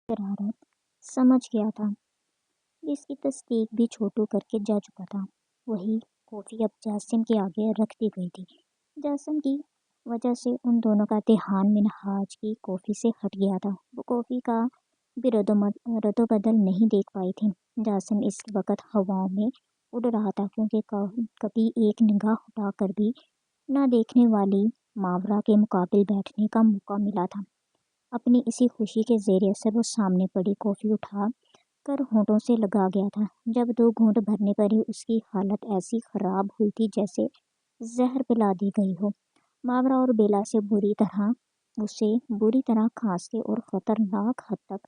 शरारत समझ गया था, जिसकी तस्दीक भी छोटू करके जा चुका था। वही कॉफ़ी अब जासिम के आगे रख दी गई थी। जासिम की वजह से उन दोनों का ध्यान मिनहाज की कॉफ़ी से हट गया था। वो कॉफ़ी का भी रद्दोबदल नहीं देख पाई थी। जासिम इस वक्त हवाओं में उड़ रहा था, क्योंकि कभी एक निगाह उठाकर भी ना देखने वाली मावरा के मुकाबिल बैठने का मौका मिला था। अपनी इसी खुशी के ज़ेर असर वो सामने पड़ी कॉफ़ी उठा कर होठों से लगा गया था। जब 2 घूंट भरने पर ही उसकी हालत ऐसी ख़राब हुई थी जैसे जहर पिला दी गई हो। मावरा और बेला से बुरी तरह खांसते और ख़तरनाक हद तक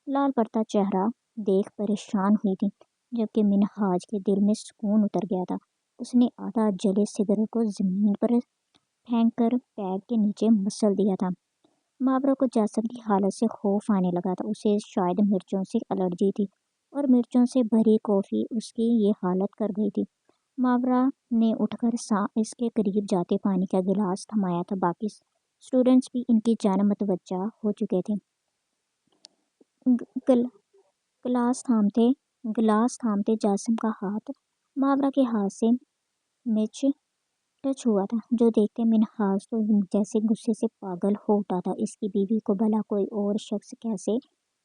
लाल पड़ता चेहरा देख परेशान हुई थी, जबकि मिनहाज के दिल में सुकून उतर गया था। उसने आधा जले सिगरेट को ज़मीन पर फेंक कर पैर के नीचे मसल दिया था। मावरा को जासिम की हालत से खौफ आने लगा था। उसे शायद मिर्चों से एलर्जी थी और मिर्चों से भरी कॉफ़ी उसकी ये हालत कर गई थी। मावरा ने उठकर इसके करीब जाते पानी का गिलास थमाया था। बाकी स्टूडेंट्स भी इनकी जान मतवज्जा हो चुके थे। गल, गिलास थामते जासिम का हाथ मावरा के हाथ से मिर्च टच हुआ था, जो देखते मिनहाज तो जैसे गुस्से से पागल हो उठा था। इसकी बीवी को भला कोई और शख्स कैसे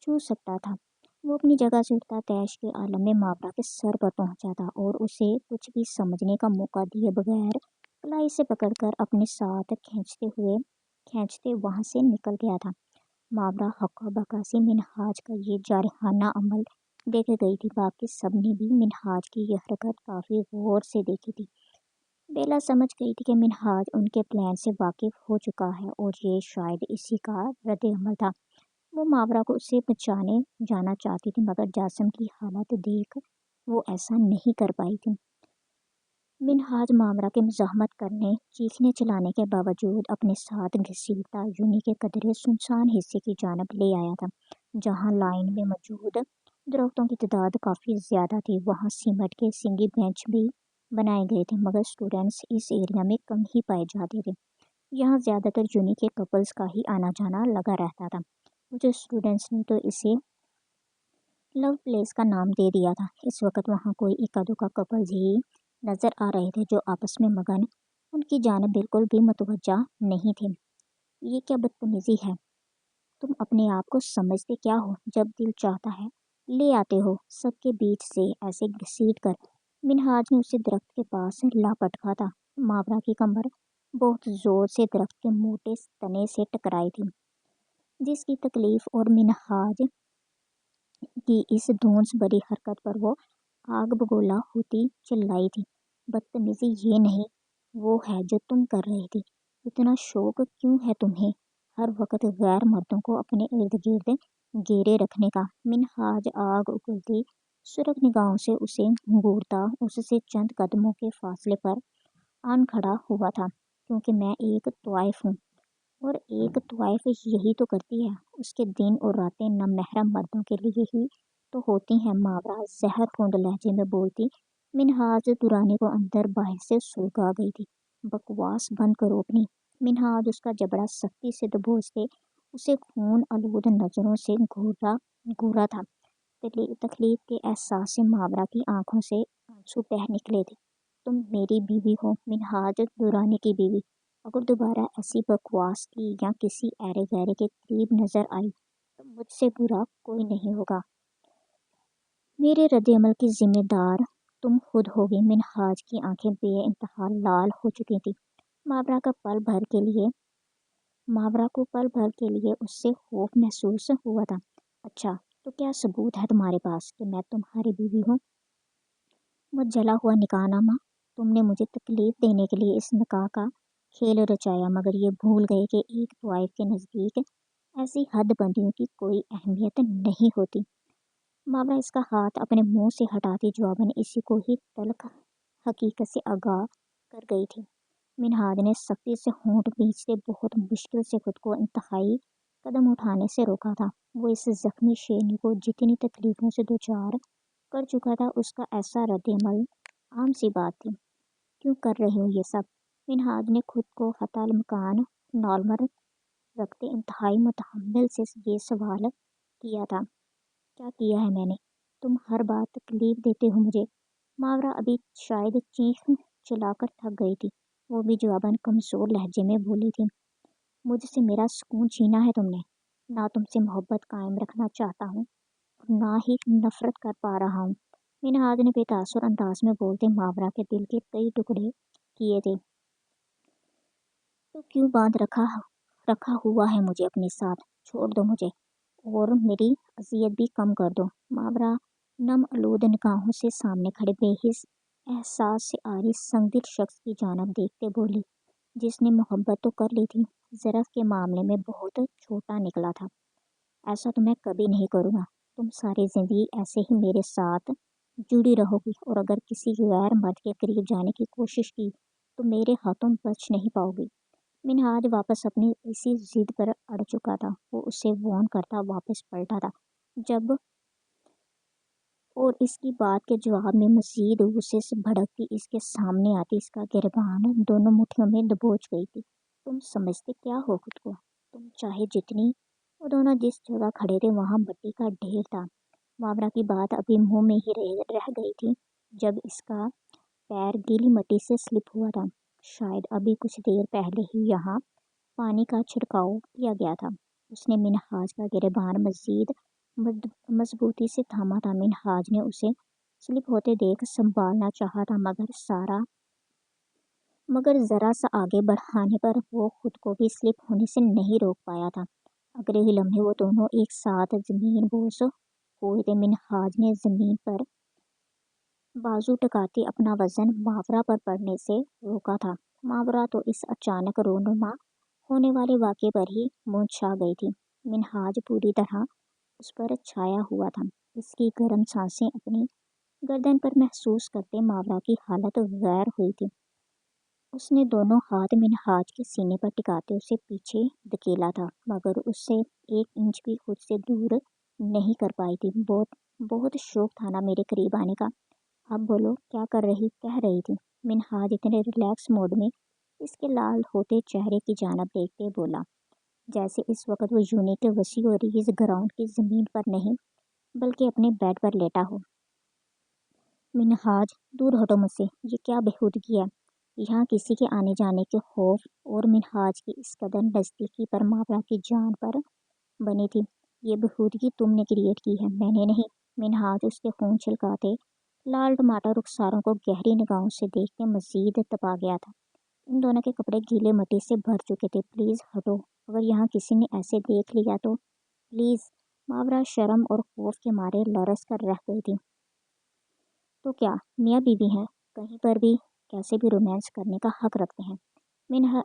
छू सकता था। वो अपनी जगह से उठता तैश के आलम में मावरा के सर पर पहुंचा था और उसे कुछ भी समझने का मौका दिए बगैर कलाई से पकड़कर अपने साथ खींचते वहां से निकल गया था। मावरा हक्का बक्का से मिनहाज का ये जारहाना अमल देखे गई थी। बाकी सबने भी मिनहाज की यह हरकत काफी गौर से देखी थी। बेला समझ गई थी कि मिनहाज उनके प्लान से वाकिफ हो चुका है और ये शायद इसी का रद्द-ए-अमल था। वो मावरा को उससे बचाने जाना चाहती थी, मगर जासिम की हालत देख वो ऐसा नहीं कर पाई थी। मिनहाज मावरा के मुज़ाहमत करने, चीखने चिल्लाने के बावजूद अपने साथ घसीटता यूनी के कदरे सुनसान हिस्से की जानब ले आया था, जहाँ लाइन में मौजूद दरख्तों की तादाद काफ़ी ज़्यादा थी। वहाँ सीमेंट के सिंगी बेंच भी बनाए गए थे, मगर स्टूडेंट्स इस एरिया में कम ही पाए जाते थे। यहाँ ज़्यादातर यूनी के कपल्स का ही आना जाना लगा रहता था। कुछ स्टूडेंट्स ने तो इसे लव प्लेस का नाम दे दिया था। इस वक्त वहाँ कोई इक्का दुक्का कपल्स ही नजर आ रहे थे, जो आपस में मगन उनकी जानिब बिल्कुल भी मुतवज्जा नहीं थे। ये क्या बदतमीजी है? तुम अपने आप को समझते क्या हो? जब दिल चाहता है ले आते हो, सबके बीच से ऐसे घसीट कर। मिनहाज ने उसे दरख्त के पास ला पटका था। मावरा की कमर बहुत जोर से दरख्त के मोटे तने से टकराई थी, जिसकी तकलीफ और मिनहाज की इस धौंस भरी हरकत पर वो आग बगोला होती चिल्लाई थी। बदतमीजी ये नहीं, वो है जो तुम कर रही थी। इतना शौक क्यों है तुम्हें हर वक्त गैर मर्दों को अपने इर्द गिर्द घेरे रखने का? मिनहाज आग उगलती सुरख निगाहों से उसे घूरता उससे चंद कदमों के फासले पर आन खड़ा हुआ था। क्योंकि मैं एक तवाइफ हूँ, और एक तवाइफ यही तो करती है। उसके दिन और रातें नामहरम मर्दों के लिए ही तो होती हैं। मावरा जहर खोंद लहजे में बोलती मिनहाज दुरानी को अंदर बाहर से सुलगा गई थी। बकवास बंद करो अपनी। मिनहाज उसका जबड़ा सख्ती से दबोचते उसे खून आलूद नजरों से घूरा था। तकलीफ के एहसास से मावरा की आंखों से आंसू बह निकले थे। तुम मेरी बीवी हो, मिनहाज दुरानी की बीवी। अगर दोबारा ऐसी बकवास की या किसी ऐरे गैरे के करीब नजर आई तो मुझसे बुरा कोई नहीं होगा। मेरे रद्द-ए-अमल की जिम्मेदार तुम खुद होगी। मिनहाज की आंखें बेइंतहा लाल हो चुकी थी। मावरा का पल भर के लिए मावरा को पल भर के लिए उससे खौफ महसूस हुआ था। अच्छा, तो क्या सबूत है तुम्हारे पास कि मैं तुम्हारी बीवी हूँ? वो जला हुआ निकाहनामा? तुमने मुझे तकलीफ देने के लिए इस निकाह का खेल रचाया, मगर ये भूल गए कि एक तवाइफ के नज़दीक ऐसी हदबंदियों की कोई अहमियत नहीं होती। मावरा इसका हाथ अपने मुंह से हटाती जवाबन इसी को ही तल्ख हकीकत से आगाह कर गई थी। मिनहाज ने सख्ती से होंठ खींचते बहुत मुश्किल से खुद को इंतहाई कदम उठाने से रोका था। वो इस जख्मी शेरनी को जितनी तकलीफों से दोचार कर चुका था, उसका ऐसा रद्द-ए-अमल आम सी बात थी। क्यों कर रहे हो ये सब? मिनहाज ने खुद को हताल मकान नॉर्मल रखते इंतहाई मुतहम्मिल से ये सवाल किया था। क्या किया है मैंने? तुम हर बार तकलीफ देते हो मुझे। मावरा अभी शायद चीख चिल्लाकर थक गई थी। वो भी जवाबन कमजोर लहजे में बोली थी, मुझसे मेरा सुकून छीना है तुमने। ना तुमसे मोहब्बत कायम रखना चाहता हूँ, ना ही नफरत कर पा रहा हूँ। मिनहाज ने बेतासुर अंदाज में बोलते मावरा के दिल के कई टुकड़े किए थे। तो क्यों बांध रखा रखा हुआ है मुझे अपने साथ? छोड़ दो मुझे और मेरी अजियत भी कम कर दो। मावरा नम आलूद निगाहों से सामने खड़े बेहिस एहसास से आरी संदिग्ध शख्स की जानब देखते बोली, जिसने मोहब्बत तो कर ली थी, ज़रफ़ के मामले में बहुत छोटा निकला था। ऐसा तो मैं कभी नहीं करूँगा। तुम सारी ज़िंदगी ऐसे ही मेरे साथ जुड़ी रहोगी और अगर किसी गैर मर्द के करीब जाने की कोशिश की तो मेरे हाथों बच नहीं पाओगी। मिनहाज वापस अपनी इसी जिद पर अड़ चुका था। वो उसे वॉर्न करता वापस पलटा था जब और इसकी बात के जवाब में मजीद गुस्से से भड़कती इसके सामने आती इसका गिरबान दोनों मुट्ठियों में दबोच गई थी। तुम समझते क्या हो खुद को? तुम चाहे जितनी। वो दोनों जिस जगह खड़े थे वहां मिट्टी का ढेर था। मावरा की बात अभी मुंह में ही रह गई थी जब इसका पैर गीली मिट्टी से स्लिप हुआ था। शायद अभी कुछ देर पहले ही यहाँ पानी का छिड़काव किया गया था। उसने मिनहाज का गिरबान मजीद मजबूती से थामा था। मिनहाज ने उसे स्लिप होते देख संभालना चाहा था मगर जरा सा आगे बढ़ाने पर वो खुद को भी स्लिप होने से नहीं रोक पाया था। अगले ही लम्हे वो दोनों एक साथ जमीन बोस हुए थे। मिनहाज ने जमीन पर बाजू टकाते अपना वजन मावरा पर पड़ने से रोका था। मावरा तो इस अचानक रोनुमा होने वाले वाक़े पर ही मुँह छा गई थी। मिनहाज पूरी तरह उस पर छाया हुआ था। इसकी गर्म सांसें अपनी गर्दन पर महसूस करते मावरा की हालत गैर हुई थी। उसने दोनों हाथ मिनहाज के सीने पर टिकाते उसे पीछे धकेला था, मगर उससे 1 इंच भी खुद से दूर नहीं कर पाई थी। बहुत बहुत शौक था ना मेरे करीब आने का। अब बोलो क्या कह रही थी? मिनहाज इतने रिलैक्स मोड में इसके लाल होते चेहरे की जानब देखते बोला, जैसे इस वक्त वो यूनिट के वसी और रिज ग्राउंड की ज़मीन पर नहीं बल्कि अपने बेड पर लेटा हो। मिनहाज दूर हटो मुझसे, ये क्या बेहूदगी है? यहाँ किसी के आने जाने के खौफ और मिनहाज की इस कदर नज़दीकी पर मावरा की जान पर बनी थी। ये बेहूदगी तुमने क्रिएट की है, मैंने नहीं। मिनहाज उसके खून छिलकाते लाल टमाटर रुखसारों को गहरी निगाहों से देखते मजीद तपा गया था। इन दोनों के कपड़े गीले मिट्टी से भर चुके थे। प्लीज़ हटो, अगर यहाँ किसी ने ऐसे देख लिया तो प्लीज़। मावरा शर्म और खौफ के मारे लरस कर रह गई थी। तो क्या मियाँ बीवी हैं, कहीं पर भी कैसे भी रोमांस करने का हक रखते हैं।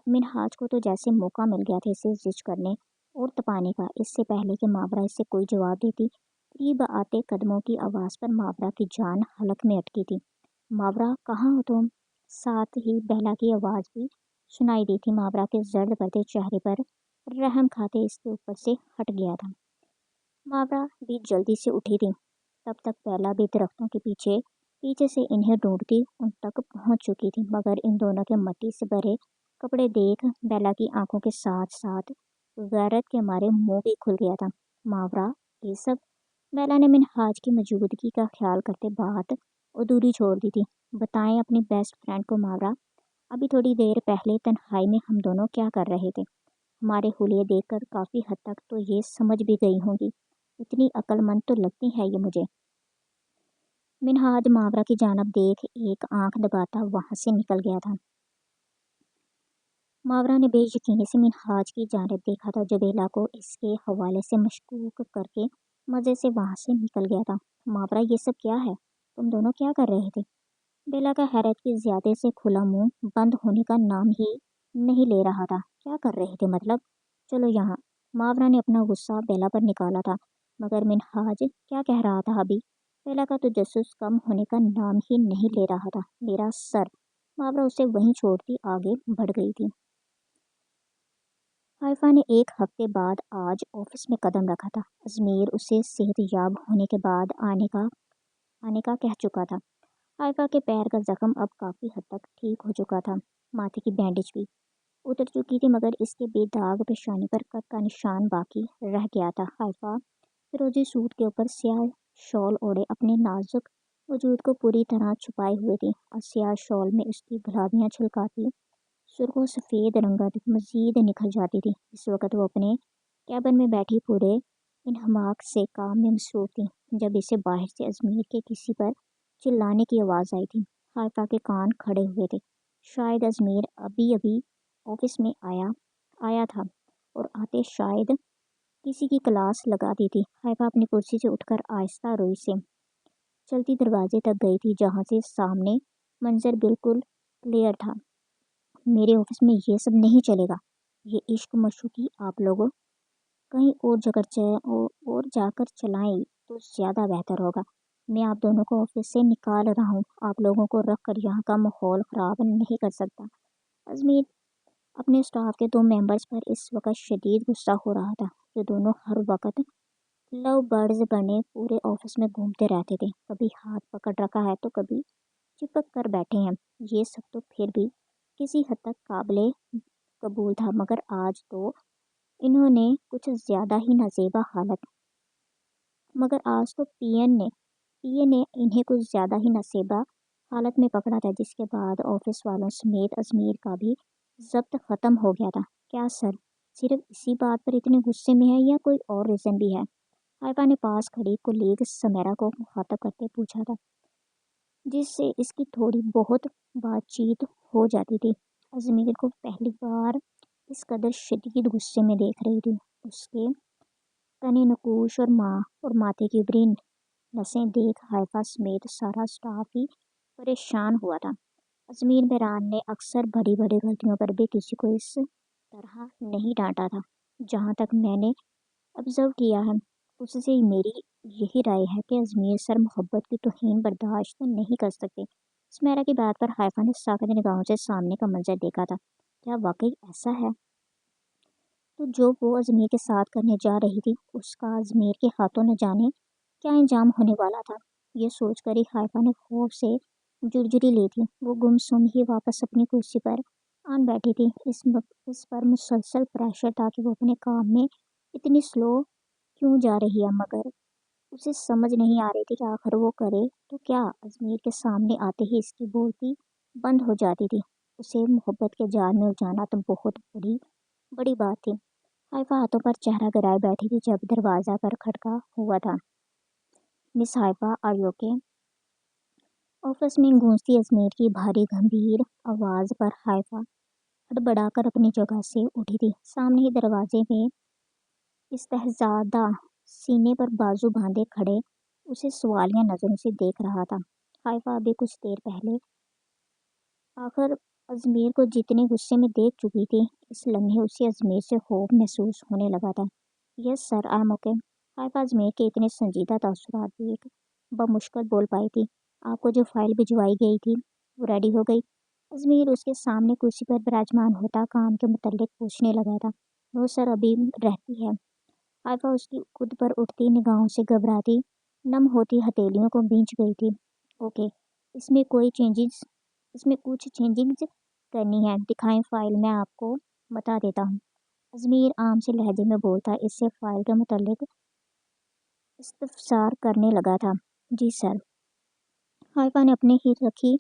मिनहाज को तो जैसे मौका मिल गया था इसे जिच करने और तपाने का। इससे पहले कि मावरा इससे कोई जवाब देती, करीब आते कदमों की आवाज़ पर मावरा की जान हलक में अटकी थी। मावरा कहाँ हो तुम? साथ ही बेला की आवाज़ भी सुनाई दी थी। मावरा के जर्द पड़ते चेहरे पर रहम खाते इसके ऊपर से हट गया था। मावरा भी जल्दी से उठी थी। तब तक बेला भी दरख्तों के पीछे पीछे से इन्हें ढूंढती उन तक पहुंच चुकी थी, मगर इन दोनों के मिट्टी से भरे कपड़े देख बेला की आंखों के साथ साथ गैरत के मारे मुंह भी खुल गया था। मावरा ये सब? बेला ने मिनहाज की मौजूदगी का ख्याल करते बात अधूरी छोड़ दी थी। बताएं अपनी बेस्ट फ्रेंड को मावरा, अभी थोड़ी देर पहले तन्हाई में हम दोनों क्या कर रहे थे? हमारे हुलिये देखकर काफ़ी हद तक तो ये समझ भी गई होंगी। इतनी अक्लमंद तो लगती है ये मुझे। मिनहाज मावरा की जानब देख एक आंख दबाता वहां से निकल गया था। मावरा ने बेयकीनी से मिनहाज की जानब देखा था जो बेला को इसके हवाले से मशकूक करके मज़े से वहां से निकल गया था। मावरा ये सब क्या है? तुम दोनों क्या कर रहे थे? बेला का हैरत की ज्यादा से खुला मुंह बंद होने का नाम ही नहीं ले रहा था। क्या कर रहे थे मतलब? चलो यहाँ। मावरा ने अपना गुस्सा बेला पर निकाला था, मगर मिनहाज क्या कह रहा था अभी? बेला का तजस्सुस कम होने का नाम ही नहीं ले रहा था। मेरा सर। मावरा उसे वहीं छोड़ती आगे बढ़ गई थी। हाइफा ने 1 हफ्ते बाद आज ऑफिस में कदम रखा था। अजमेर उसे सेहतयाब होने के बाद आने का कह चुका था। हाइफा के पैर का जख्म अब काफ़ी हद तक ठीक हो चुका था। माथे की बैंडेज भी उतर चुकी थी, मगर इसके बेदाग पेशानी पर कट का निशान बाकी रह गया था। हाइफा फिरोजी सूट के ऊपर स्याह शॉल ओढ़े अपने नाजुक वजूद को पूरी तरह छुपाए हुए थी और स्याह शॉल में उसकी गुलाबियाँ छलकाती सुर्ख और सफ़ेद रंगत मजीद निखर जाती थी। इस वक्त वो अपने कैबिन में बैठी पूरे इन्हमाक से काम में मसरूफ थी जब इसे बाहर से अजमेर के किसी पर चिल्लाने की आवाज़ आई थी। हाइफा के कान खड़े हुए थे। शायद अजमेर अभी अभी ऑफिस में आया आया था और आते शायद किसी की क्लास लगा दी थी। हाइफा अपनी कुर्सी से उठकर आहिस्ता रोई से चलती दरवाजे तक गई थी जहाँ से सामने मंजर बिल्कुल क्लियर था। मेरे ऑफिस में ये सब नहीं चलेगा। ये इश्क मशूकी आप लोगों कहीं और और जाकर चलाएं तो ज़्यादा बेहतर होगा। मैं आप दोनों को ऑफिस से निकाल रहा हूँ। आप लोगों को रख कर यहाँ का माहौल ख़राब नहीं कर सकता। अजमेर अपने स्टाफ के 2 मेंबर्स पर इस वक्त शदीद गुस्सा हो रहा था जो दोनों हर वक्त लव बर्ड्स बने पूरे ऑफिस में घूमते रहते थे। कभी हाथ पकड़ रखा है तो कभी चिपक कर बैठे हैं। ये सब तो फिर भी किसी हद तक काबिले कबूल था मगर आज तो इन्होंने कुछ ज़्यादा ही नजेबा हालत मगर आज तो पीए ने इन्हें कुछ ज़्यादा ही नसेबा हालत में पकड़ा था जिसके बाद ऑफिस वालों समेत अजमेर का भी ज़ब्त ख़त्म हो गया था। क्या सर सिर्फ इसी बात पर इतने गुस्से में है या कोई और रीज़न भी है? हाइफा ने पास खड़ी कुलीग समेरा को मुखातब करके पूछा था जिससे इसकी थोड़ी बहुत बातचीत हो जाती थी। अजमेर को पहली बार इस कदर शदीद गुस्से में देख रही थी। उसके तने नकूश और माथे की उभरी नसें देख हाइफा समेत सारा स्टाफ ही परेशान हुआ था। अजमेर मेरान ने अक्सर बड़ी बड़ी गलतियों पर भी किसी को इस तरह नहीं डांटा था। जहाँ तक मैंने ऑब्जर्व किया है उससे मेरी यही राय है कि अजमेर सर मोहब्बत की तौहीन बर्दाश्त नहीं कर सकते। सुमेरा की बात पर हाइफा ने साकित निगाहों से सामने का मंजर देखा था। क्या वाकई ऐसा है? तो जो वो अजमेर के साथ करने जा रही थी उसका अजमेर के हाथों न जाने क्या इंजाम होने वाला था। ये सोचकर ही हाइफा ने खौफ से जुर्जुरी ली थी। वो गुमसुम ही वापस अपनी कुर्सी पर आन बैठी थी। इस पर मुसलसल प्रेशर था कि वो अपने काम में इतनी स्लो क्यों जा रही है मगर उसे समझ नहीं आ रही थी कि आखिर वो करे तो क्या। अजमेर के सामने आते ही इसकी बोलती बंद हो जाती थी। उसे मोहब्बत के जाल में उलझाना तो बहुत बड़ी बड़ी बात थी। हाइफा हाथों पर चेहरा गिराए बैठी थी जब दरवाज़ा पर खटका हुआ था। Miss Haifa are you okay? Office में गूंजती अजमेर की भारी गंभीर आवाज़ पर हाइफा हड़बड़ाकर अपनी जगह से उठी थी। सामने ही दरवाजे में इस्तहज़ादा सीने पर बाजू बांधे खड़े उसे सवालिया नज़रों से देख रहा था। हाइफा अभी कुछ देर पहले आखिर अजमेर को जितने गुस्से में देख चुकी थी इस लम्हे उसे अजमेर से खौफ महसूस होने लगा था। Yes sir I am okay. Haifa Ajmer के इतने संजीदा तासुरात देख बमुश्किल बोल पाई थी। आपको जो फाइल भिजवाई गई थी वो रेडी हो गई? अजमेर उसके सामने कुर्सी पर विराजमान होता काम के मुतल्लिक पूछने लगा था। वो सर अभी रहती है। हाइफा उसकी खुद पर उठती निगाहों से घबराती नम होती हथेलियों को भींच गई थी। ओके इसमें कोई चेंजेस इसमें कुछ चेंजिंग्स करनी है। दिखाएं फाइल मैं आपको बता देता हूँ। अजमेर आम से लहजे में बोलता इससे फाइल के मुतल्लिक इस्तफसार करने लगा था। जी सर। हाइफा ने अपने ही रखी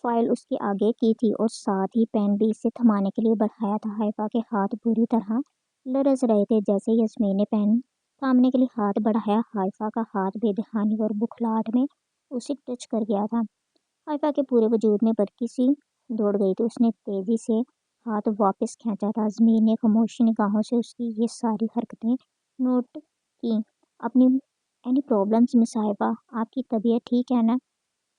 फाइल उसके आगे की थी और साथ ही पेन भी इसे थमाने के लिए बढ़ाया था। हाइफा के हाथ बुरी तरह लरज रहे थे। जैसे ही यस्मीन ने पेन थामने के लिए हाथ बढ़ाया हाइफा का हाथ बेदहानी और बुखलाहट में उसे टच कर गया था। हाइफा के पूरे वजूद में बरकी सी दौड़ गई थी। उसने तेजी से हाथ वापस खींचा था। अजमेर ने खामोशी निगाहों से उसकी ये सारी हरकतें नोट की। अपनी एनी प्रॉब्लम्स मिस हाइफा? आपकी तबीयत ठीक है ना?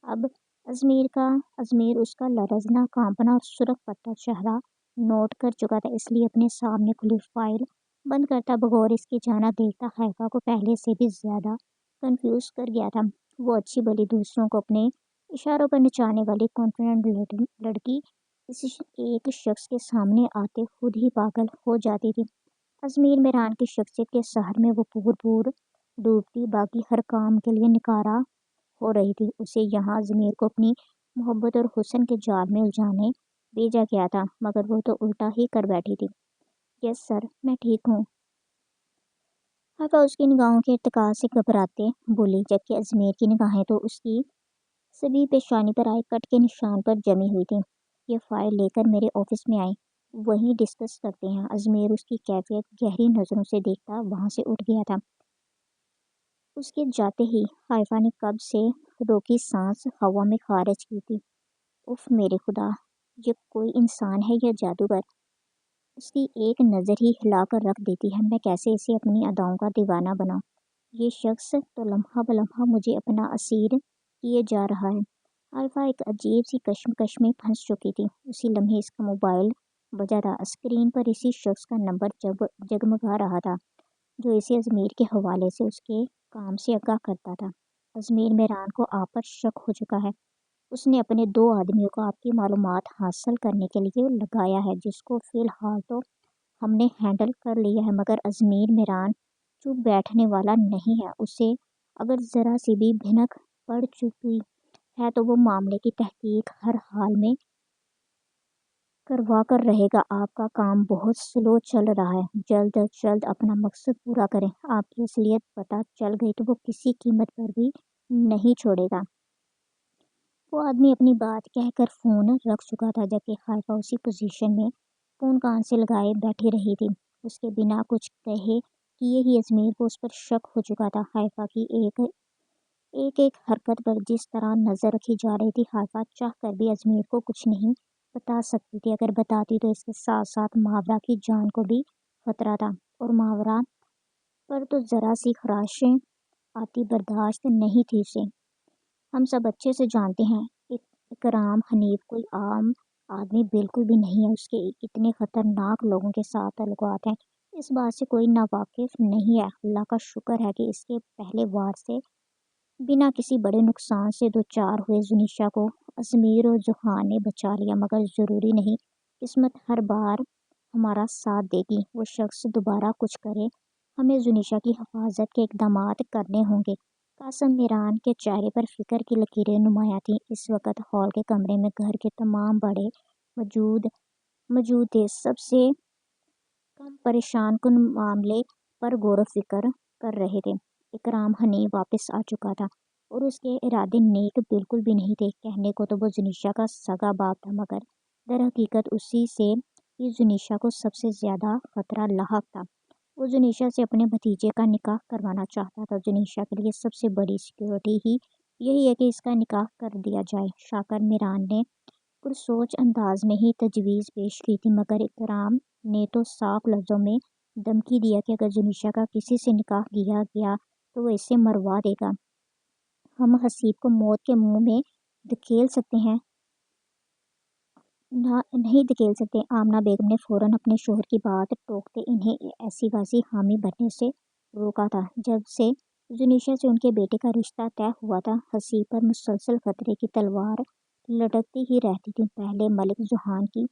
अब अजमेर उसका लरजना कांपना और सुर्ख पत्ता चेहरा नोट कर चुका था इसलिए अपने सामने खुली फाइल बंद करता बगौर इसकी जाना देखता हाइफा को पहले से भी ज़्यादा कंफ्यूज कर गया था। वो अच्छी भली दूसरों को अपने इशारों पर नचाने वाली कॉन्फिडेंट लड़की किसी एक शख्स के सामने आते खुद ही पागल हो जाती थी। अजमेर मेरान की शख्सियत के सहर में वो पूर डूबती बाकी हर काम के लिए निकारा हो रही थी। उसे यहाँ अजमेर को अपनी मोहब्बत और हुस्न के जाल में उलझाने भेजा गया था मगर वो तो उल्टा ही कर बैठी थी। यस सर मैं ठीक हूँ। حفا اس کی نگاہوں کے ارتکاز سے گھبراتے بولی، جبکہ اجمیر کی نگاہیں تو اس کی سبھی پیشانی پر آئے کٹ کے نشان پر جمی ہوئی تھی۔ یہ فائل لے کر میرے آفس میں آئیں، وہیں ڈسکس کرتے ہیں۔ اجمیر اس کی کیفیت گہری نظروں سے دیکھتا وہاں سے اٹھ گیا تھا۔ اس کے جاتے ہی حائفہ نے کب سے روکی سانس ہوا میں خارج کی تھی۔ اف میرے خدا، یہ کوئی انسان ہے یا جادوگر؟ اس کی ایک نظر ہی ہلا کر رکھ دیتی ہے۔ میں کیسے اسے اپنی اداؤں کا دیوانہ بناؤں؟ یہ شخص تو لمحہ بلمحہ مجھے اپنا اسیر کیے جا رہا ہے۔ حائفہ ایک عجیب سی کشمکش میں پھنس چکی تھی۔ اسی لمحے اس کا موبائل بجا تھا۔ اسکرین پر اسی شخص کا نمبر جگمگا رہا تھا جو اسے اجمیر کے حوالے سے اس کے کام سے آگاہ کرتا تھا۔ اجمیر میران کو آپ پر شک ہو چکا ہے۔ اس نے اپنے 2 آدمیوں کو آپ کی معلومات حاصل کرنے کے لیے لگایا ہے، جس کو فی الحال تو ہم نے ہینڈل کر لیا ہے، مگر اجمیر میران چپ بیٹھنے والا نہیں ہے۔ اسے اگر ذرا سی بھی بھنک پڑ چکی ہے تو وہ معاملے کی تحقیق ہر حال میں کروا کر رہے گا۔ آپ کا کام بہت سلو چل رہا ہے، جلد از جلد اپنا مقصد پورا کریں۔ آپ کی اصلیت پتہ چل گئی تو وہ کسی قیمت پر بھی نہیں چھوڑے گا۔ وہ آدمی اپنی بات کہہ کر فون رکھ چکا تھا، جبکہ حائفہ اسی پوزیشن میں فون کان سے لگائے بیٹھی رہی تھی۔ اس کے بنا کچھ کیے ہی اجمیر کو اس پر شک ہو چکا تھا۔ حائفہ کی ایک حرکت پر جس طرح نظر رکھی جا رہی تھی، حائفہ چاہ کر بھی اجمیر کو کچھ نہیں بتا سکتی تھی۔ اگر بتاتی تو اس کے ساتھ ساتھ ماورا کی جان کو بھی خطرہ تھا، اور ماورا پر تو ذرا سی خراش آتی برداشت نہیں تھی اسے۔ ہم سب اچھے سے جانتے ہیں اکرام حنیف کوئی عام آدمی بالکل بھی نہیں ہے۔ اس کے اتنے خطرناک لوگوں کے ساتھ تعلقات ہیں، اس بات سے کوئی ناواقف نہیں ہے۔ اللہ کا شکر ہے کہ اس کے پہلے وار سے بنا کسی بڑے نقصان سے دوچار ہوئے زنیشا کو اجمیر اور ذوحان نے بچا لیا، مگر ضروری نہیں قسمت ہر بار ہمارا ساتھ دے گی۔ وہ شخص دوبارہ کچھ کرے، ہمیں زنیشا کی حفاظت کے اقدامات کرنے ہوں گے۔ قاسم میران کے چہرے پر فکر کی لکیریں نمایاں تھیں۔ اس وقت ہال کے کمرے میں گھر کے تمام بڑے موجود تھے، سب سے کم پریشان کن معاملے پر غور و فکر کر رہے تھے۔ اکرام حنیف واپس آ چکا تھا اور اس کے ارادے نیک بالکل بھی نہیں تھے۔ کہنے کو تو وہ زنیشا کا سگا باپ تھا، مگر در حقیقت اسی سے ہی زنیشا کو سب سے زیادہ خطرہ لاحق تھا۔ وہ زنیشا سے اپنے بھتیجے کا نکاح کروانا چاہتا تھا۔ زنیشا کے لیے سب سے بڑی سیکیورٹی ہی یہی ہے کہ اس کا نکاح کر دیا جائے۔ شاکر میران نے پرسوچ انداز میں ہی تجویز پیش کی تھی، مگر اکرام نے تو صاف لفظوں میں دھمکی دیا کہ اگر زنیشا کا کسی سے نکاح کیا گیا تو وہ اسے مروا دے گا۔ ہم حسیب کو موت کے منہ میں دھکیل سکتے ہیں، نہیں دھکیل سکتے۔ آمنہ بیگم نے فوراً اپنے شوہر کی بات ٹوکتے انہیں ایسی ویسی حامی بننے سے روکا تھا۔ جب سے زنیشا سے ان کے بیٹے کا رشتہ طے ہوا تھا، حسیب پر مسلسل خطرے کی تلوار لٹکتی ہی رہتی تھی، پہلے ملک ذوحان کی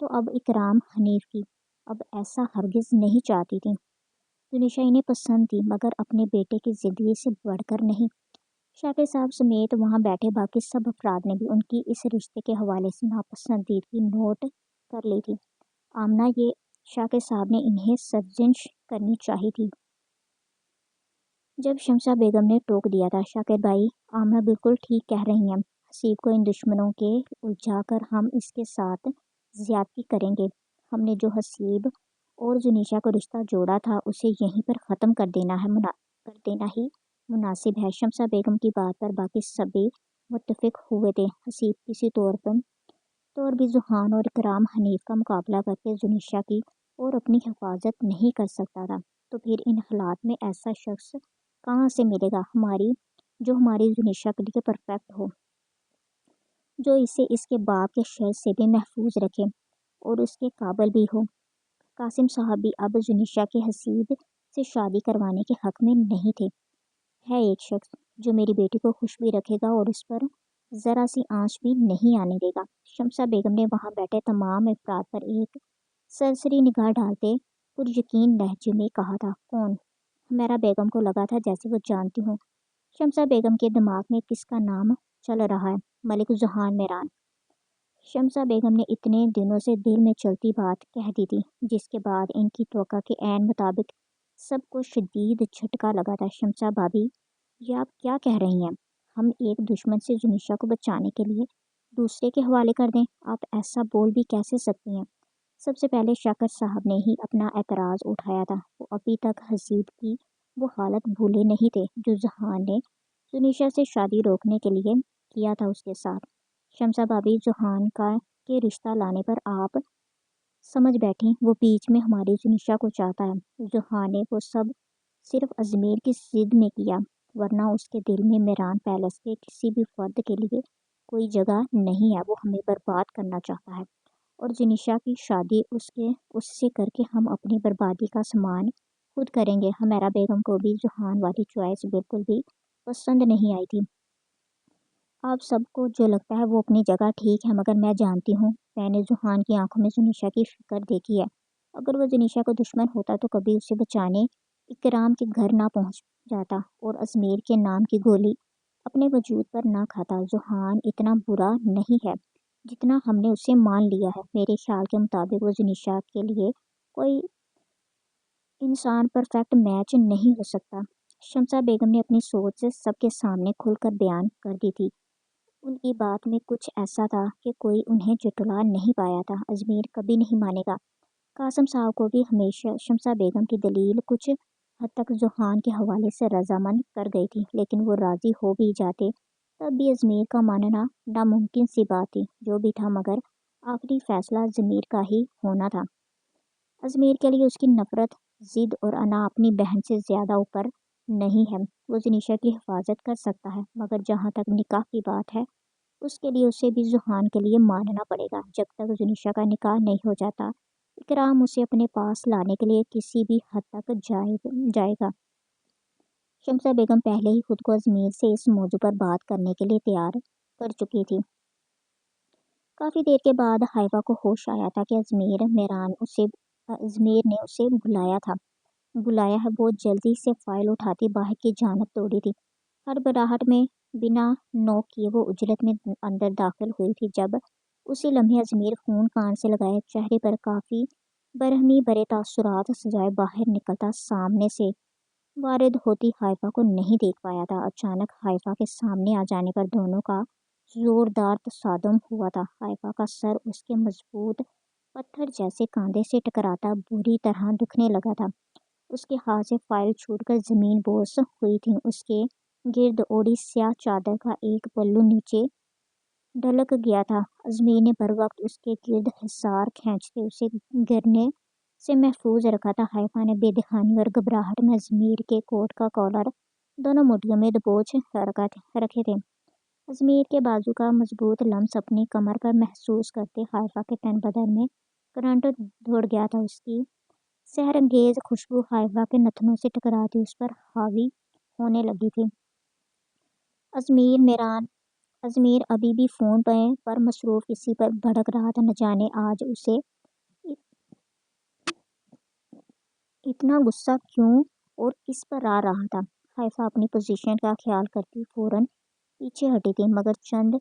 تو اب اکرام حنیف کی۔ اب ایسا ہرگز نہیں چاہتی تھی۔ زنیشا انہیں پسند تھی، مگر اپنے بیٹے کی زندگی سے بڑھ کر نہیں۔ شاکر صاحب سمیت وہاں بیٹھے باقی سب افراد نے بھی ان کی اس رشتے کے حوالے سے ناپسندیدگی نوٹ کر لی تھی۔ آمنہ، یہ شاکر صاحب نے انہیں سرزنش کرنی چاہی تھی۔ جب شمسہ بیگم نے ٹوک دیا تھا، شاکر بھائی، آمنہ بالکل ٹھیک کہہ رہی ہیں۔ حسیب کو ان دشمنوں کے الجھا کر ہم اس کے ساتھ زیادتی کریں گے۔ ہم نے جو حسیب اور زنیشا کو رشتہ جوڑا تھا اسے یہیں پر ختم کر دینا ہی مناسب ہے۔ شمسہ بیگم کی بات پر باقی سبھی متفق ہوئے تھے۔ حسیب کسی طور بھی ذوحان اور اکرام حنیف کا مقابلہ کر کے زنیشا کی اور اپنی حفاظت نہیں کر سکتا تھا، تو پھر ان حالات میں ایسا شخص کہاں سے ملے گا جو ہماری زنیشا کے لیے پرفیکٹ ہو، جو اسے اس کے باپ کے شر سے بھی محفوظ رکھے اور اس کے قابل بھی ہو۔ قاسم صاحب بھی اب زنیشا کے حسیب سے شادی کروانے کے حق میں نہیں تھے۔ ہے ایک شخص جو میری بیٹی کو خوش بھی رکھے گا اور اس پر ذرا سی آنچ بھی نہیں آنے دے گا۔ شمسہ بیگم نے وہاں بیٹھے تمام افراد پر ایک سرسری نگاہ ڈالتے پر یقین لہجے میں کہا تھا، کون؟ ہمیرا بیگم کو لگا تھا جیسے وہ جانتی ہوں شمسہ بیگم کے دماغ میں کس کا نام چل رہا ہے۔ ملک ذوحان میران۔ شمسہ بیگم نے اتنے دنوں سے دل میں چلتی بات کہہ دی تھی، جس کے بعد ان کی توقع کے عین مطابق سب کو شدید جھٹکا لگا تھا۔ شمسا بھابھی، یہ آپ کیا کہہ رہی ہیں؟ ہم ایک دشمن سے جنیشا کو بچانے کے لیے دوسرے کے حوالے کر دیں؟ آپ ایسا بول بھی کیسے سکتی ہیں؟ سب سے پہلے شاکر صاحب نے ہی اپنا اعتراض اٹھایا تھا۔ وہ ابھی تک حسید کی وہ حالت بھولے نہیں تھے جو جہان نے جنیشا سے شادی روکنے کے لیے کیا تھا اس کے ساتھ۔ شمسا بھابھی، جہان کا کے رشتہ لانے پر آپ سمجھ بیٹھی وہ بیچ میں ہماری جنیشا کو چاہتا ہے۔ جہان نے وہ سب صرف اجمیر کی ضد میں کیا، ورنہ اس کے دل میں میران پیلس کے کسی بھی فرد کے لیے کوئی جگہ نہیں ہے۔ وہ ہمیں برباد کرنا چاہتا ہے اور جنیشا کی شادی اس سے کر کے ہم اپنی بربادی کا سامان خود کریں گے۔ ہمیرا بیگم کو بھی جہان والی چوائس بالکل بھی پسند نہیں آئی تھی۔ آپ سب کو جو لگتا ہے وہ اپنی جگہ ٹھیک ہے، مگر میں جانتی ہوں، میں نے جہان کی آنکھوں میں جنیشا کی فکر دیکھی ہے۔ اگر وہ جنیشا کو دشمن ہوتا تو کبھی اسے بچانے اکرام کے گھر نہ پہنچ جاتا اور اجمیر کے نام کی گولی اپنے وجود پر نہ کھاتا۔ جہان اتنا برا نہیں ہے جتنا ہم نے اسے مان لیا ہے۔ میرے خیال کے مطابق وہ جنیشا کے لیے کوئی انسان پرفیکٹ میچ نہیں ہو سکتا۔ شمسا بیگم نے اپنی سوچ سے سب کے سامنے کھل کر بیان کر دی تھی۔ ان کی بات میں کچھ ایسا تھا کہ کوئی انہیں جٹلا نہیں پایا تھا۔ اجمیر کبھی نہیں مانے گا۔ قاسم صاحب کو بھی ہمیشہ شمسا بیگم کی دلیل کچھ حد تک جہان کے حوالے سے رضامند کر گئی تھی، لیکن وہ راضی ہو بھی جاتے تب بھی اجمیر کا ماننا ناممکن سی بات تھی۔ جو بھی تھا، مگر آخری فیصلہ اجمیر کا ہی ہونا تھا۔ اجمیر کے لیے اس کی نفرت، ضد اور انا اپنی بہن سے زیادہ اوپر نہیں ہے۔ وہ جنیشا کی حفاظت کر سکتا ہے، مگر جہاں تک نکاح کی بات ہے اس کے لیے اسے بھی جہان کے لیے ماننا پڑے گا۔ جب تک جنیشا کا نکاح نہیں ہو جاتا، اکرام اسے اپنے پاس لانے کے لیے کسی بھی حد تک جائے گا۔ شمسا بیگم پہلے ہی خود کو اجمیر سے اس موضوع پر بات کرنے کے لیے تیار کر چکی تھی۔ کافی دیر کے بعد حائفہ کو ہوش آیا تھا کہ اجمیر نے اسے بلایا ہے۔ وہ جلدی سے فائل اٹھاتی باہر کی جانب دوڑی تھی۔ ہڑبڑاہٹ میں بنا نوک کیے وہ اجلت میں اندر داخل ہوئی تھی۔ جب اسی لمحے اجمیر فون کان سے لگائے، چہرے پر کافی برہمی برے تاثرات سجائے باہر نکلتا سامنے سے وارد ہوتی حائفہ کو نہیں دیکھ پایا تھا۔ اچانک حائفہ کے سامنے آ جانے پر دونوں کا زوردار تصادم ہوا تھا۔ حائفہ کا سر اس کے مضبوط پتھر جیسے کاندھے سے ٹکراتا بری طرح دکھنے لگا تھا۔ اس کے ہاتھ سے فائل چھوٹ کر زمین بوس ہوئی تھی۔ اس کے گرد اوڑھی سیاہ چادر کا ایک پلو نیچے ڈھلک گیا تھا۔ اجمیر نے بروقت اس کے گرد حصار کھینچتے اسے گرنے سے محفوظ رکھا تھا۔ حائفہ نے بے دخانی اور گھبراہٹ میں اجمیر کے کوٹ کا کالر دونوں مٹھیوں میں دبوچ رکھے تھے۔ اجمیر کے بازو کا مضبوط لمس اپنی کمر پر محسوس کرتے حائفہ کے تن بدن میں کرنٹ دوڑ گیا تھا۔ اس کی سحر انگیز خوشبو حائفہ کے نتنوں سے ٹکراتی اس پر حاوی ہونے لگی تھی۔ اجمیر ابھی بھی فون پر مصروف کسی پر بھڑک رہا تھا۔ نہ جانے آج اسے اتنا غصہ کیوں اور کس پر آ رہا تھا۔ حائفہ اپنی پوزیشن کا خیال کرتی فوراً پیچھے ہٹی تھی، مگر چند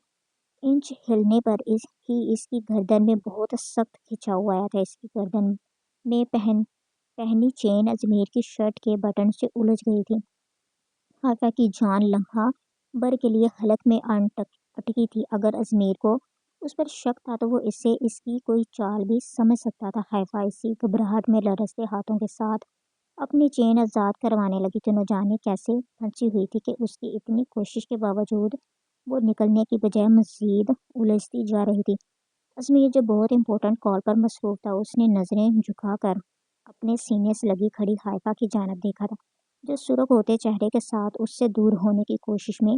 انچ ہلنے پر ہی اس کی گردن میں بہت سخت کھچاؤ آیا تھا۔ اس کی گردن میں پہنی چین اجمیر کی شرٹ کے بٹن سے الجھ گئی تھی۔ حائفہ کی جان لمحہ بھر کے لیے حلق میں اٹکی تھی۔ اگر اجمیر کو اس پر شک تھا تو وہ اس کی کوئی چال بھی سمجھ سکتا تھا۔ حائفہ اسی گھبراہٹ میں لرزتے ہاتھوں کے ساتھ اپنی چین آزاد کروانے لگی تو نہ جانے کیسے پھنسی ہوئی تھی کہ اس کی اتنی کوشش کے باوجود وہ نکلنے کی بجائے مزید الجھتی جا رہی تھی۔ اجمیر جو بہت امپورٹنٹ کال پر مصروف تھا، اس نے نظریں جھکا کر اپنے سینے سے لگی کھڑی حائفہ کی جانب دیکھا تھا، جو سرخ ہوتے چہرے کے ساتھ اس سے دور ہونے کی کوشش میں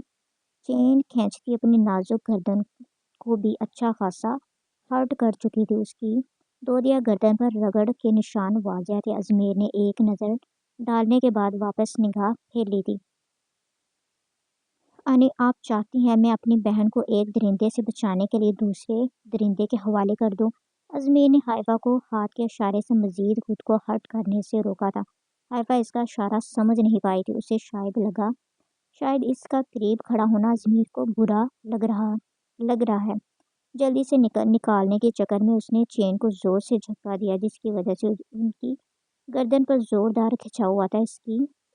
چین کھینچتی اپنی نازک گردن کو بھی اچھا خاصا ہرٹ کر چکی تھی۔ اس کی دودیا گردن پر رگڑ کے نشان واضح تھے۔ اجمیر نے ایک نظر ڈالنے کے بعد واپس نگاہ پھیر لی تھی۔ آپ چاہتی ہیں میں اپنی بہن کو ایک درندے سے بچانے کے لیے دوسرے درندے کے حوالے کر دوں؟ اجمیر نے حائفہ کو ہاتھ کے اشارے سے مزید خود کو ہرٹ کرنے سے روکا تھا۔ حائفہ اس کا اشارہ سمجھ نہیں پائی تھی۔ اسے شاید اس کا قریب کھڑا ہونا اجمیر کو برا لگ رہا ہے۔ جلدی سے نکالنے کے چکر میں اس نے چین کو زور سے جھٹکا دیا، جس کی وجہ سے ان کی गर्दन पर जोरदार खिंचा हुआ था।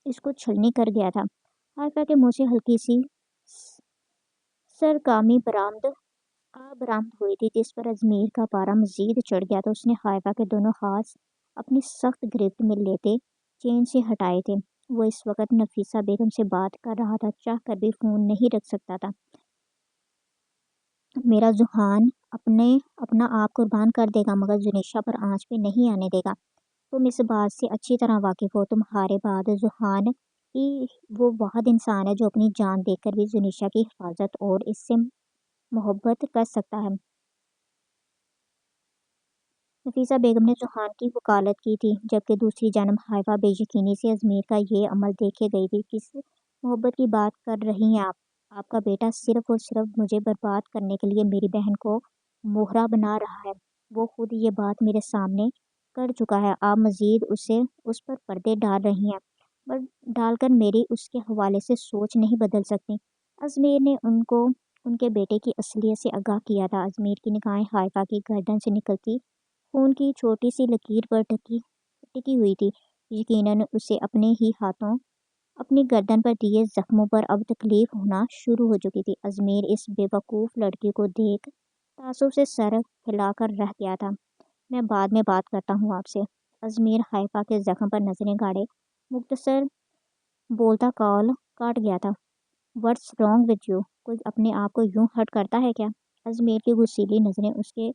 इसको छलनी कर गया था। हाइफा के मुंह से हल्की सी सरकामी बरामद हुई थी, जिस पर अजमेर का पारा मजीद चढ़ गया था। उसने हाइफा के दोनों हाथ अपनी सख्त गिरफ्त में लेते चैन से हटाए थे। वो इस वक्त नफीसा बेगम से बात कर रहा था, चाह कर भी फोन नहीं रख सकता था। मेरा जुहान अपना आप कुर्बान कर देगा, मगर जुनेशा पर आंच पे नहीं आने देगा। तुम इस बात से अच्छी तरह वाकिफ हो। तुम्हारे बाद जुहान ही वो वाहिद इंसान है जो अपनी जान देकर भी जुनेशा की हिफाजत और इससे मोहब्बत कर सकता है। नफीसा बेगम ने जुहान की वकालत की थी, जबकि दूसरी जानब हाइफा बेयकीनी से अजमेर का ये अमल देखे गई थी। किस मोहब्बत की बात कर रही हैं आप? आपका बेटा सिर्फ और सिर्फ मुझे बर्बाद करने के लिए मेरी बहन को मोहरा बना रहा है। वो खुद ये बात मेरे सामने कर चुका है। आप मजीद उस पर पर्दे डाल रही हैं, पर डालकर मेरी उसके हवाले से सोच नहीं बदल सकती। अजमेर ने उनको उनके बेटे की असलियत से आगाह किया था। अजमेर की निगाहें हाइफा की गर्दन से निकलती खून की छोटी सी लकीर पर टिकी हुई थी। यकीनन उसे अपने ही हाथों अपनी गर्दन पर दिए जख्मों पर अब तकलीफ होना शुरू हो चुकी थी। अजमेर इस बेवकूफ़ लड़की को देख तासुब से सर हिलाकर रह गया था। मैं बाद में बात करता हूँ आपसे। अजमेर हाइफा के जख्म पर नजरें गाड़े मुख्तसर बोलता कॉल काट गया था। What's wrong with you? कोई अपने आप को यूं हर्ट करता है क्या? अजमेर की गुस्सीली नजरें उसके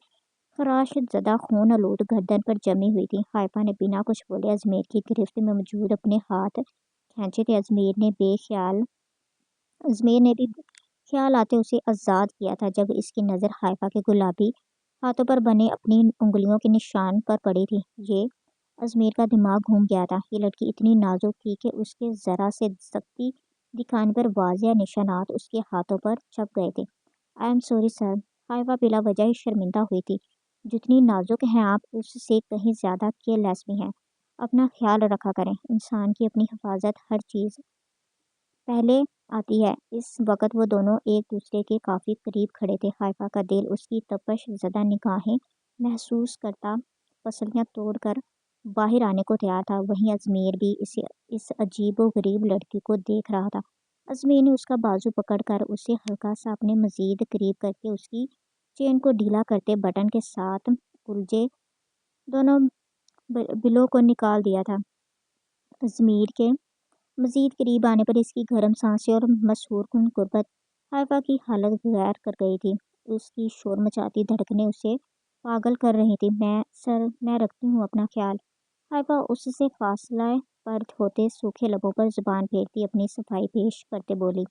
खराश ज़दा खून आलूद गर्दन पर जमी हुई थी। हाइफा ने बिना कुछ बोले अजमेर की गिरफ्त में मौजूद अपने हाथ खींचे थे। अजमेर ने भी ख्याल आते उसे आज़ाद किया था, जब इसकी नज़र हाइफा के गुलाबी हाथों पर बने अपनी उंगलियों के निशान पर पड़ी थी। ये अजमेर का दिमाग घूम गया था। ये लड़की इतनी नाजुक थी कि उसके ज़रा से सख्ती दिखाने पर वाजिया निशानात उसके हाथों पर छप गए थे। I am sorry sir. Haifa बिला वजह ही शर्मिंदा हुई थी। जितनी नाजुक हैं आप, उससे कहीं ज़्यादा केयरलेस भी हैं। अपना ख्याल रखा करें। इंसान की अपनी हिफाजत हर चीज़ पहले आती है। इस वक्त वो दोनों एक दूसरे के काफ़ी करीब खड़े थे। हाइफा का दिल उसकी तपश ज़दा निगाहें महसूस करता पसलियाँ तोड़कर बाहर आने को तैयार था। वहीं अजमेर भी इस अजीबो गरीब लड़की को देख रहा था। अजमेर ने उसका बाजू पकड़कर उसे हल्का सा अपने मजीद करीब करके उसकी चेन को ढीला करते बटन के साथ उलझे दोनों बिलों को निकाल दिया था। अजमेर के मजीद करीब आने पर इसकी गर्म सांसें और मशहूर कुन गुर्बत हाइफा की हालत गैर कर गई थी। उसकी शोर मचाती धड़कनें उसे पागल कर रही थी। मैं रखती हूँ अपना ख्याल। हाइफा उससे फासला पर होते सूखे लबों पर जुबान फेरती अपनी सफाई पेश करते बोली,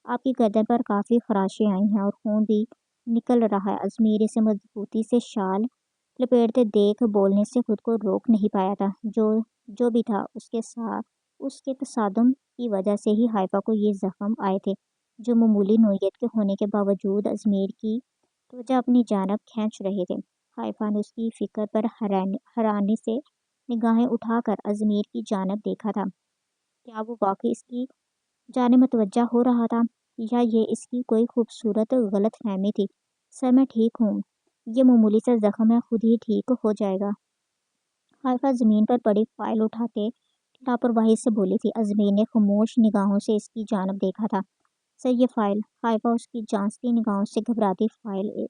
आपकी गर्दन पर काफ़ी खराशें आई हैं और खून भी निकल रहा है। अजमेर इसे मजबूती से शाल लपेटते देख बोलने से खुद को रोक नहीं पाया था। जो भी था उसके तसादुम की वजह से ही हाइफा को ये जख्म आए थे, जो मामूली नोयत के होने के बावजूद अजमेर की त्वचा अपनी जानब खींच रहे थे। हाइफा ने उसकी फिक्र पर हैरानी से निगाहें उठाकर अजमेर की जानब देखा था। क्या वो वाकई इसकी जाने मतवज्जा हो रहा था, या ये इसकी कोई खूबसूरत गलत फहमी थी? सर मैं ठीक हूँ, ये मामूली सा जख्म है, खुद ही ठीक हो जाएगा। हाइफा ज़मीन पर पड़ी फाइल उठाते लापरवाही से बोली थी। अजमेर ने खामोश निगाहों से इसकी जानब देखा था। सर ये फाइल। हाइफा उसकी जांचती निगाहों से घबराती फाइल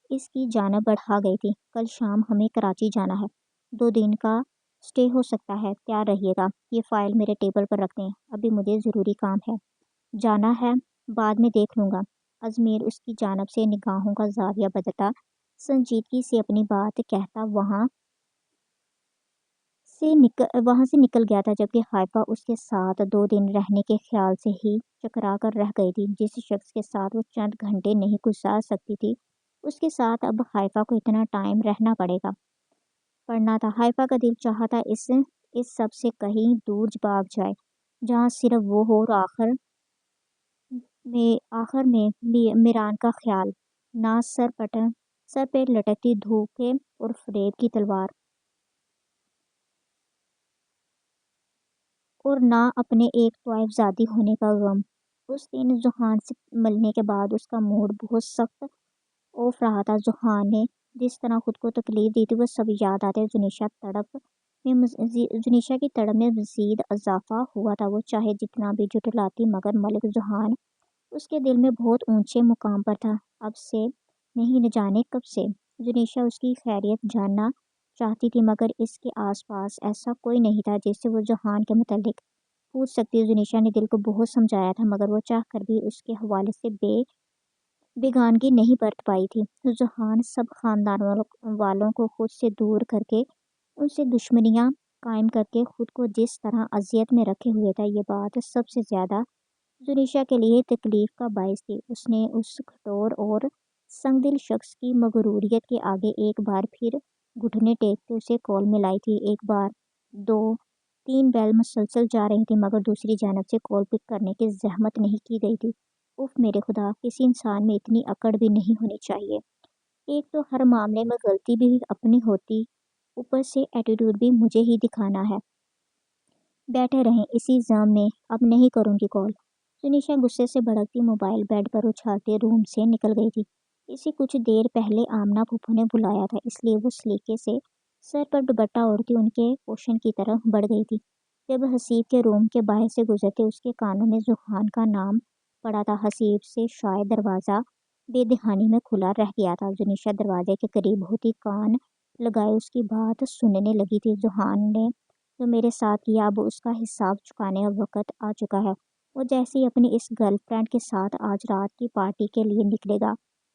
इसकी जानब बढ़ा गई थी। कल शाम हमें कराची जाना है। 2 दिन का स्टे हो सकता है, तैयार रहिएगा। ये फाइल मेरे टेबल पर रख दें, अभी मुझे ज़रूरी काम है। जाना है, बाद में देख लूँगा। अजमेर उसकी जानब से निगाहों का जाविया बदलता संजीदगी से अपनी बात कहता वहाँ से निकल गया था, जबकि हाइफा उसके साथ 2 दिन रहने के ख्याल से ही चकरा कर रह गई थी। जिस शख्स के साथ वो चंद घंटे नहीं गुजार सकती थी, उसके साथ अब हाइफा को इतना टाइम रहना पड़ना था। हाइफा का दिल चाहता इस सब से कहीं दूर भाग जाए, जहाँ सिर्फ वो हो और आखिर में मीरान का ख्याल, ना सर पे लटकती धोखे और फरेब की तलवार, और ना अपने एक तवाइफजादी होने का गम। उस दिन जुहान से मिलने के बाद उसका मूड बहुत सख्त ऑफ रहा था। जुहान ने जिस तरह खुद को तकलीफ दी थी, वो सब याद आते। जुनेशा तड़प جنیشا کی تڑپ میں مزید اضافہ ہوا تھا۔ وہ چاہے جتنا بھی جھٹلاتی مگر ملک ذوحان اس کے دل میں بہت اونچے مقام پر تھا، اب سے نہیں، نہ جانے کب سے۔ جنیشا اس کی خیریت جاننا چاہتی تھی مگر اس کے آس پاس ایسا کوئی نہیں تھا جس سے وہ ذوحان کے متعلق پوچھ سکتی۔ جنیشا نے دل کو بہت سمجھایا تھا مگر وہ چاہ کر بھی اس کے حوالے سے بیگانگی نہیں برت پائی تھی۔ ذوحان سب خاندان والوں کو خود سے دور کر کے، ان سے دشمنیاں قائم کر کے خود کو جس طرح اذیت میں رکھے ہوئے تھا، یہ بات سب سے زیادہ جنیشا کے لیے تکلیف کا باعث تھی۔ اس نے اس کٹھور اور سنگ دل شخص کی مغروریت کے آگے ایک بار پھر گھٹنے ٹیکتے اسے کال ملائی تھی۔ ایک بار، دو، تین بیل مسلسل جا رہی تھی مگر دوسری جانب سے کال پک کرنے کی زحمت نہیں کی گئی تھی۔ اف میرے خدا، کسی انسان میں اتنی اکڑ بھی نہیں ہونی چاہیے۔ ایک تو ہر معاملے میں غلطی بھی اپنی ہوتی، اوپر سے ایٹیٹیوڈ بھی مجھے ہی دکھانا ہے۔ بیٹھے رہیں اسی زم میں، اب نہیں کروں گی کال۔ جنیشا غصے سے بھڑکتی موبائل بیڈ پر اچھالتے روم سے نکل گئی تھی۔ اسے کچھ دیر پہلے آمنہ پھوپھو نے بلایا تھا، اس لیے وہ سلیقے سے سر پر دوپٹہ اوڑھتی ان کے پوشن کی طرف بڑھ گئی تھی۔ جب حسیب کے روم کے باہر سے گزرتے اس کے کانوں میں ذوحان کا نام پڑا تھا۔ حسیب سے شاید دروازہ بے دہانی میں کھلا رہ گیا تھا۔ جنیشا دروازے کے قریب ہوتی کان لگائے اس کی بات سننے لگی تھی۔ ذوحان نے جو میرے ساتھ کیا، اب اس کا حساب چکانے کا وقت آ چکا ہے۔ وہ جیسے ہی اپنی اس گرل فرینڈ کے ساتھ آج رات کی پارٹی کے لیے نکلے گا،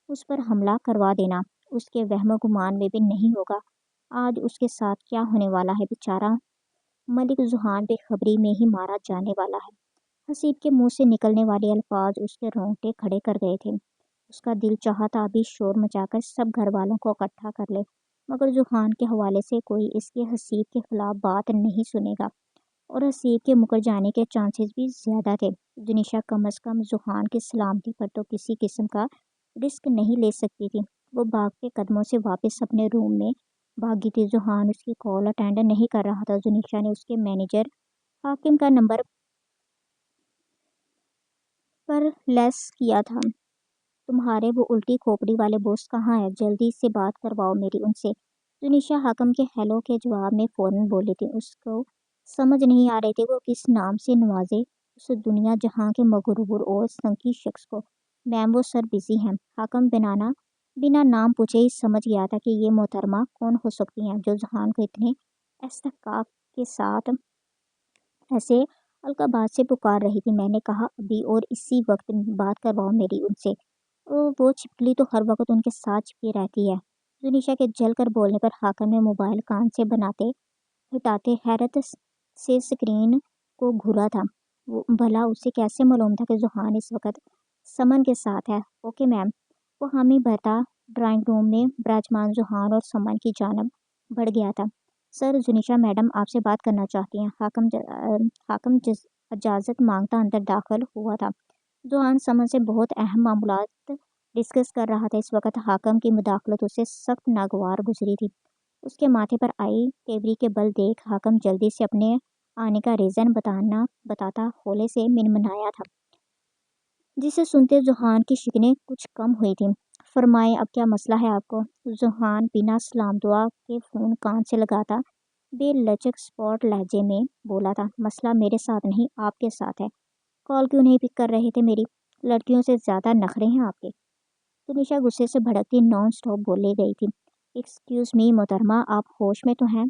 اس پر حملہ کروا دینا اس کے وہم و گمان میں بھی نہیں ہوگا۔ آج اس کے ساتھ کیا ہونے والا ہے، بیچارہ ملک ذوحان بے خبری میں ہی مارا جانے والا ہے۔ حسیب کے منہ سے نکلنے والے الفاظ اس کے رونگٹے کھڑے کر گئے تھے۔ اس کا دل چاہا تھا ابھی شور مچا کر سب گھر والوں کو اکٹھا کر لے، مگر ذوحان کے حوالے سے کوئی اس کے حسیب کے خلاف بات نہیں سنے گا اور حسیب کے مکر جانے کے چانسز بھی زیادہ تھے۔ جنیشا کم از کم ذوحان کی سلامتی پر تو کسی قسم کا رسک نہیں لے سکتی تھی۔ وہ بھاگتے قدموں سے واپس اپنے روم میں بھاگی تھی۔ ذوحان اس کی کال اٹینڈ نہیں کر رہا تھا۔ جنیشا نے اس کے مینیجر حاکم کا نمبر پر لیس کیا تھا۔ تمہارے وہ الٹی کھوپڑی والے باس کہاں ہیں؟ جلدی سے بات کرواؤ میری ان سے۔ جنیشا حاکم کے ہیلو کے جواب میں فوراً بولی تھی۔ اس کو سمجھ نہیں آ رہے تھے وہ کس نام سے نوازے اس دنیا جہاں کے مغرور اور سنکی شخص کو۔ میم وہ سر بزی ہیں۔ حاکم بنا نام پوچھے ہی سمجھ گیا تھا کہ یہ محترمہ کون ہو سکتی ہیں جو ذوحان کو اتنے استحقاق کے ساتھ ایسے القابات سے پکار رہی تھی۔ میں نے کہا ابھی اور اسی وقت بات کرواؤ میری ان سے۔ وہ چھپکلی تو ہر وقت ان کے ساتھ چپکی رہتی ہے۔ جنیشا کے جل کر بولنے پر حاکم نے موبائل کان سے ہٹاتے حیرت سے سکرین کو گھورا تھا۔ بھلا اسے کیسے معلوم تھا کہ ذوحان اس وقت سمن کے ساتھ ہے؟ Okay ma'am. وہ حامی بھرتا ڈرائنگ روم میں براجمان ذوحان اور سمن کی جانب بڑھ گیا تھا۔ سر، جنیشا میڈم آپ سے بات کرنا چاہتی ہیں۔ حاکم اجازت مانگتا اندر داخل ہوا تھا۔ ذوحان سمن سے بہت اہم معاملات ڈسکس کر رہا تھا۔ اس وقت حاکم کی مداخلت اسے سخت ناگوار گزری تھی۔ اس کے ماتھے پر آئی تیوری کے بل دیکھ حاکم جلدی سے اپنے آنے کا ریزن بتاتا ہولے سے منمنایا تھا، جسے سنتے ذوحان کی شکنیں کچھ کم ہوئی تھیں۔ فرمائیں اب کیا مسئلہ ہے آپ کو؟ ذوحان بنا سلام دعا کے فون کان سے لگاتا بے لچک اسپاٹ لہجے میں بولا تھا۔ مسئلہ میرے ساتھ نہیں، آپ کے ساتھ ہے۔ کال کیوں نہیں پک کر رہے تھے میری؟ لڑکیوں سے زیادہ نخرے ہیں آپ کے۔ جنیشا غصے سے بھڑکتی نان سٹاپ بولے گئی تھی۔ ایکسکیوز می محترمہ، آپ ہوش میں تو ہیں؟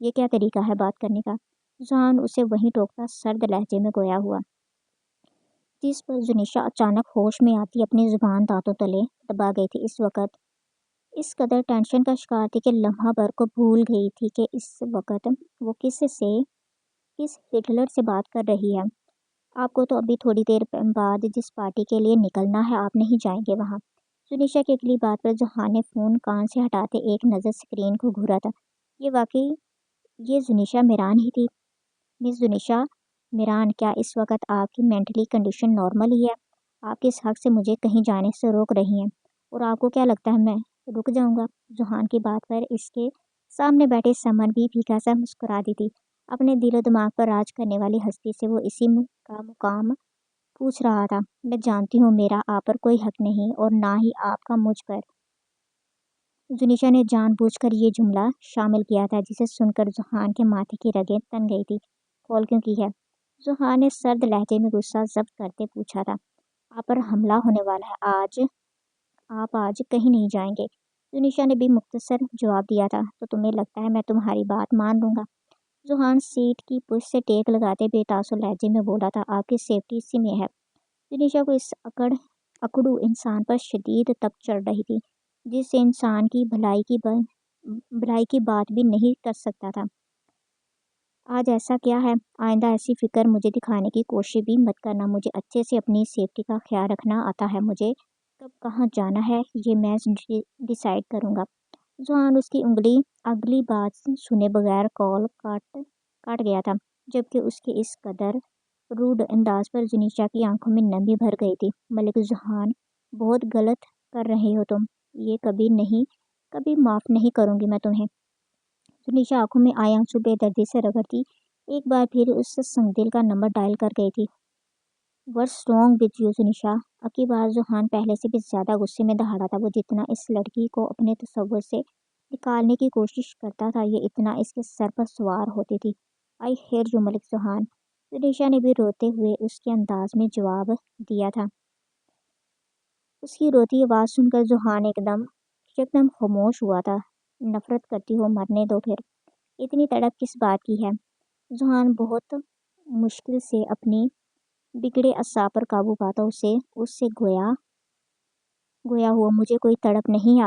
یہ کیا طریقہ ہے بات کرنے کا؟ ذوحان اسے وہیں ٹوکتا سرد لہجے میں گویا ہوا، جس پر جنیشا اچانک ہوش میں آتی اپنی زبان دانتوں تلے دبا گئی تھی۔ اس وقت اس قدر ٹینشن کا شکار تھی کہ لمحہ بھر کو بھول گئی تھی کہ اس وقت وہ کس ہٹلر سے بات کر رہی ہے۔ آپ کو تو ابھی تھوڑی دیر بعد جس پارٹی کے لیے نکلنا ہے آپ نہیں جائیں گے وہاں؟ جنیشا کی اگلی بات پر ذوحان نے فون کان سے ہٹاتے ایک نظر سکرین کو گھورا تھا۔ یہ واقعی یہ جنیشا میران ہی تھی۔ مس جنیشا میران، کیا اس وقت آپ کی مینٹلی کنڈیشن نارمل ہی ہے؟ آپ کس حق سے مجھے کہیں جانے سے روک رہی ہیں؟ اور آپ کو کیا لگتا ہے میں رک جاؤں گا؟ ذوحان کی بات پر اس کے سامنے بیٹھے سمن بھی پھیکا سا مسکرا دی تھی۔ اپنے دل و دماغ پر راج کرنے والی ہستی سے وہ اسی کا مقام پوچھ رہا تھا۔ میں جانتی ہوں میرا آپ پر کوئی حق نہیں اور نہ ہی آپ کا مجھ پر۔ जुनिशा ने जानबूझकर ये जुमला शामिल किया था, जिसे सुनकर जुहान के माथे की रगें तन गई थी। कॉल क्यों की है? जुहान ने सर्द लहजे में गुस्सा जब्त करते पूछा था। आप पर हमला होने वाला है, आप आज कहीं नहीं जाएंगे। जुनिशा ने भी मुख्तसर जवाब दिया था। तो तुम्हें लगता है मैं तुम्हारी बात मान लूंगा? जुहान सीट की पुश से टेक लगाते बेतासुर लहजे में बोला था। आपकी सेफ्टी इसी में है। जुनिशा को इस अकड़ू इंसान पर शदीद तप चढ़ रही थी, जिससे इंसान की भलाई की बात भी नहीं कर सकता था। आज ऐसा क्या है? आइंदा ऐसी फिक्र मुझे दिखाने की कोशिश भी मत करना। मुझे अच्छे से अपनी सेफ्टी का ख्याल रखना आता है। मुझे कब कहाँ जाना है ये मैं डिसाइड करूँगा। जुहान उसकी अगली बात सुने बगैर कॉल काट गया था, जबकि उसके इस कदर रूड अंदाज पर जुनिशा की आंखों में नमी भर गई थी। मलिक जुहान, बहुत गलत कर रहे हो तुम। ये कभी माफ़ नहीं करूँगी मैं तुम्हें। जुनिशा आंखों में आए आंसू बेदर्दी से रगड़ती एक बार फिर उस संगदिल का नंबर डायल कर गई थी। What's wrong with you Junisha? अबकी बार जुहान पहले से भी ज्यादा गुस्से में दहाड़ा था। वो जितना इस लड़की को अपने तस्वुर से निकालने की कोशिश करता था, ये इतना इसके सर पर सवार होती थी। आई हेट यू मलिक जुहान, जुनिशा ने भी रोते हुए उसके अंदाज में जवाब दिया था। उसकी रोती आवाज़ सुनकर जुहान एकदम खामोश हुआ था। नफरत करती हो, मरने दो फिर। इतनी तड़प किस बात की है? जुहान बहुत मुश्किल से अपनी बिगड़े असाब पर काबू पाता उससे गोया हुआ, मुझे कोई तड़प नहीं